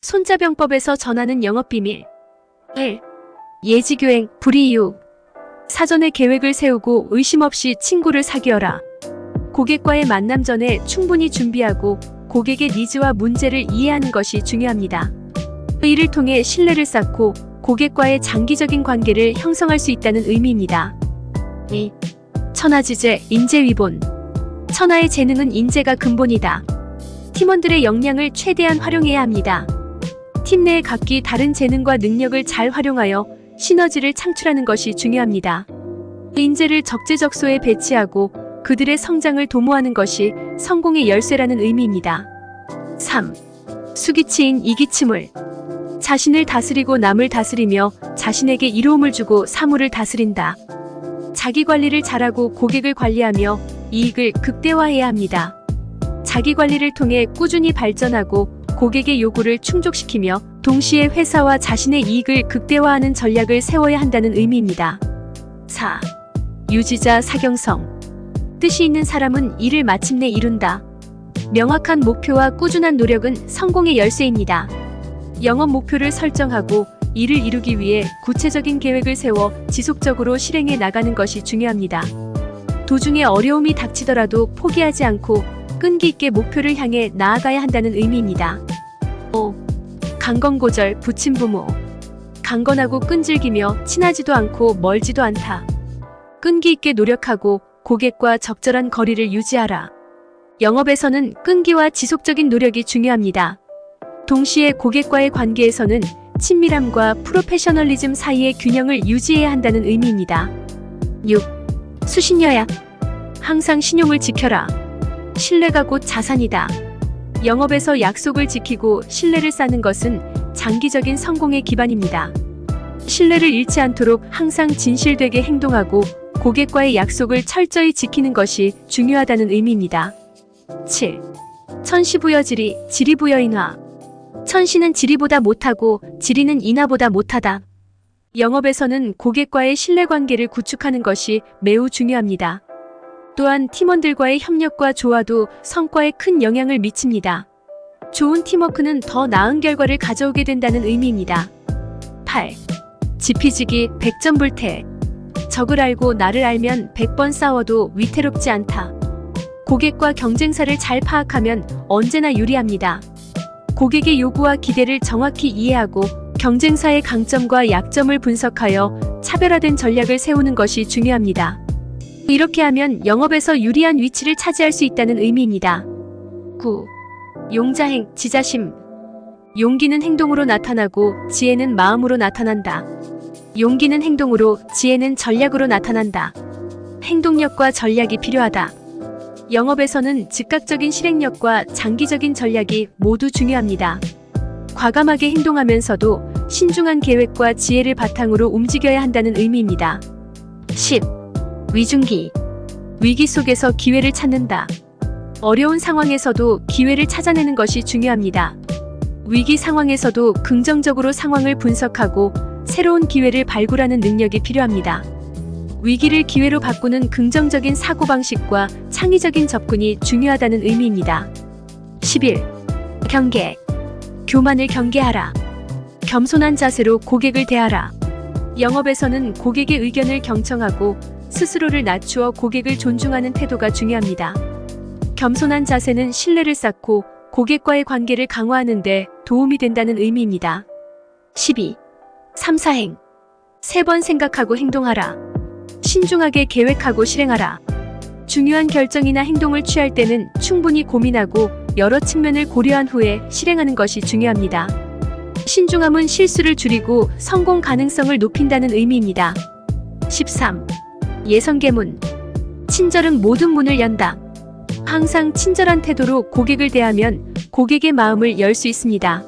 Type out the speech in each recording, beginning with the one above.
손자병법에서 전하는 영업비밀. 1. 예지교행, 불이유. 사전에 계획을 세우고 의심 없이 친구를 사귀어라. 고객과의 만남 전에 충분히 준비하고 고객의 니즈와 문제를 이해하는 것이 중요합니다. 이를 통해 신뢰를 쌓고 고객과의 장기적인 관계를 형성할 수 있다는 의미입니다. 2. 천하지재, 인재위본. 천하의 재능은 인재가 근본이다. 팀원들의 역량을 최대한 활용해야 합니다. 팀 내에 각기 다른 재능과 능력을 잘 활용하여 시너지를 창출하는 것이 중요합니다. 인재를 적재적소에 배치하고 그들의 성장을 도모하는 것이 성공의 열쇠라는 의미입니다. 3. 수기치인 이기치물. 자신을 다스리고 남을 다스리며 자신에게 이로움을 주고 사물을 다스린다. 자기 관리를 잘하고 고객을 관리하며 이익을 극대화해야 합니다. 자기 관리를 통해 꾸준히 발전하고 고객의 요구를 충족시키며 동시에 회사와 자신의 이익을 극대화하는 전략을 세워야 한다는 의미입니다. 4. 유지자 사경성. 뜻이 있는 사람은 일을 마침내 이룬다. 명확한 목표와 꾸준한 노력은 성공의 열쇠입니다. 영업 목표를 설정하고 이를 이루기 위해 구체적인 계획을 세워 지속적으로 실행해 나가는 것이 중요합니다. 도중에 어려움이 닥치더라도 포기하지 않고 끈기 있게 목표를 향해 나아가야 한다는 의미입니다. 5. 강건고절, 부친부모. 강건하고 끈질기며 친하지도 않고 멀지도 않다. 끈기 있게 노력하고 고객과 적절한 거리를 유지하라. 영업에서는 끈기와 지속적인 노력이 중요합니다. 동시에 고객과의 관계에서는 친밀함과 프로페셔널리즘 사이의 균형을 유지해야 한다는 의미입니다. 6. 수신여약. 항상 신용을 지켜라. 신뢰가 곧 자산이다. 영업에서 약속을 지키고 신뢰를 쌓는 것은 장기적인 성공의 기반입니다. 신뢰를 잃지 않도록 항상 진실되게 행동하고 고객과의 약속을 철저히 지키는 것이 중요하다는 의미입니다. 7. 천시부여지리, 지리부여인화. 천시는 지리보다 못하고 지리는 인하보다 못하다. 영업에서는 고객과의 신뢰관계를 구축하는 것이 매우 중요합니다. 또한 팀원들과의 협력과 조화도 성과에 큰 영향을 미칩니다. 좋은 팀워크는 더 나은 결과를 가져오게 된다는 의미입니다. 8. 지피지기, 백전불태. 적을 알고 나를 알면 100번 싸워도 위태롭지 않다. 고객과 경쟁사를 잘 파악하면 언제나 유리합니다. 고객의 요구와 기대를 정확히 이해하고 경쟁사의 강점과 약점을 분석하여 차별화된 전략을 세우는 것이 중요합니다. 이렇게 하면 영업에서 유리한 위치를 차지할 수 있다는 의미입니다. 9. 용자행, 지자심. 용기는 행동으로 나타나고 지혜는 마음으로 나타난다. 용기는 행동으로, 지혜는 전략으로 나타난다. 행동력과 전략이 필요하다. 영업에서는 즉각적인 실행력과 장기적인 전략이 모두 중요합니다. 과감하게 행동하면서도 신중한 계획과 지혜를 바탕으로 움직여야 한다는 의미입니다. 10. 위중기. 위기 속에서 기회를 찾는다. 어려운 상황에서도 기회를 찾아내는 것이 중요합니다. 위기 상황에서도 긍정적으로 상황을 분석하고 새로운 기회를 발굴하는 능력이 필요합니다. 위기를 기회로 바꾸는 긍정적인 사고방식과 창의적인 접근이 중요하다는 의미입니다. 11. 경계. 교만을 경계하라. 겸손한 자세로 고객을 대하라. 영업에서는 고객의 의견을 경청하고 스스로를 낮추어 고객을 존중하는 태도가 중요합니다. 겸손한 자세는 신뢰를 쌓고 고객과의 관계를 강화하는 데 도움이 된다는 의미입니다. 12. 삼사행. 3번 생각하고 행동하라. 신중하게 계획하고 실행하라. 중요한 결정이나 행동을 취할 때는 충분히 고민하고 여러 측면을 고려한 후에 실행하는 것이 중요합니다. 신중함은 실수를 줄이고 성공 가능성을 높인다는 의미입니다. 13. 예성계문. 친절은 모든 문을 연다. 항상 친절한 태도로 고객을 대하면 고객의 마음을 열 수 있습니다.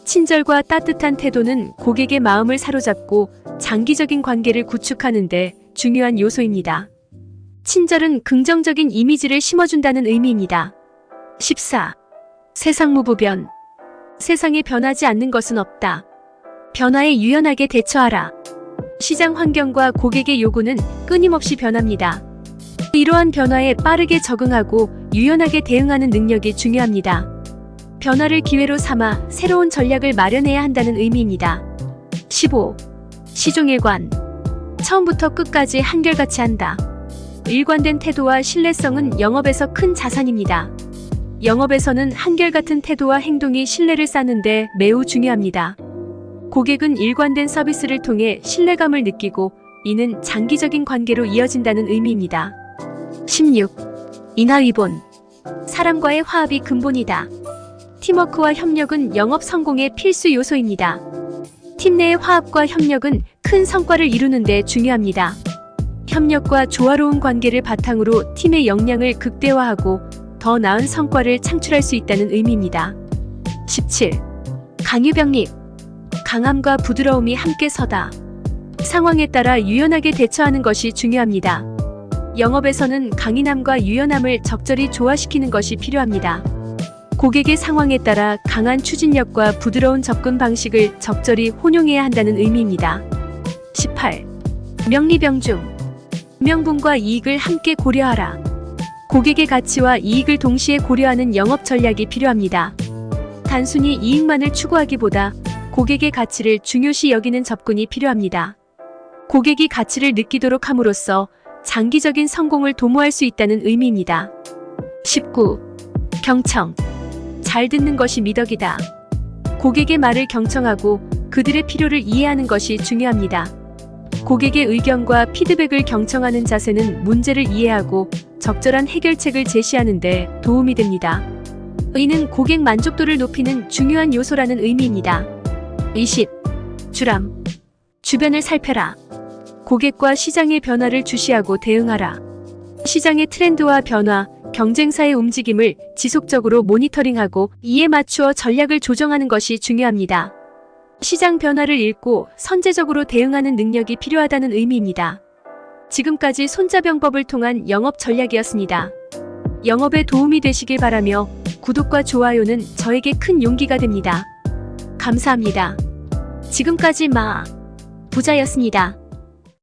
친절과 따뜻한 태도는 고객의 마음을 사로잡고 장기적인 관계를 구축하는 데 중요한 요소입니다. 친절은 긍정적인 이미지를 심어준다는 의미입니다. 14. 세상무부변. 세상에 변하지 않는 것은 없다. 변화에 유연하게 대처하라. 시장 환경과 고객의 요구는 끊임없이 변합니다. 이러한 변화에 빠르게 적응하고 유연하게 대응하는 능력이 중요합니다. 변화를 기회로 삼아 새로운 전략을 마련해야 한다는 의미입니다. 15. 시종일관. 처음부터 끝까지 한결같이 한다. 일관된 태도와 신뢰성은 영업에서 큰 자산입니다. 영업에서는 한결같은 태도와 행동이 신뢰를 쌓는데 매우 중요합니다. 고객은 일관된 서비스를 통해 신뢰감을 느끼고 이는 장기적인 관계로 이어진다는 의미입니다. 16. 인하위본. 사람과의 화합이 근본이다. 팀워크와 협력은 영업 성공의 필수 요소입니다. 팀 내의 화합과 협력은 큰 성과를 이루는 데 중요합니다. 협력과 조화로운 관계를 바탕으로 팀의 역량을 극대화하고 더 나은 성과를 창출할 수 있다는 의미입니다. 17. 강유병립. 강함과 부드러움이 함께 서다. 상황에 따라 유연하게 대처하는 것이 중요합니다. 영업에서는 강인함과 유연함을 적절히 조화시키는 것이 필요합니다. 고객의 상황에 따라 강한 추진력과 부드러운 접근 방식을 적절히 혼용해야 한다는 의미입니다. 18. 명리병중. 명분과 이익을 함께 고려하라. 고객의 가치와 이익을 동시에 고려하는 영업 전략이 필요합니다. 단순히 이익만을 추구하기보다 고객의 가치를 중요시 여기는 접근이 필요합니다. 고객이 가치를 느끼도록 함으로써 장기적인 성공을 도모할 수 있다는 의미입니다. 19. 경청. 잘 듣는 것이 미덕이다. 고객의 말을 경청하고 그들의 필요를 이해하는 것이 중요합니다. 고객의 의견과 피드백을 경청하는 자세는 문제를 이해하고 적절한 해결책을 제시하는 데 도움이 됩니다. 이는 고객 만족도를 높이는 중요한 요소라는 의미입니다. 20. 주람. 주변을 살펴라. 고객과 시장의 변화를 주시하고 대응하라. 시장의 트렌드와 변화, 경쟁사의 움직임을 지속적으로 모니터링하고 이에 맞추어 전략을 조정하는 것이 중요합니다. 시장 변화를 읽고 선제적으로 대응하는 능력이 필요하다는 의미입니다. 지금까지 손자병법을 통한 영업 전략이었습니다. 영업에 도움이 되시길 바라며 구독과 좋아요는 저에게 큰 용기가 됩니다. 감사합니다. 지금까지 부자였습니다.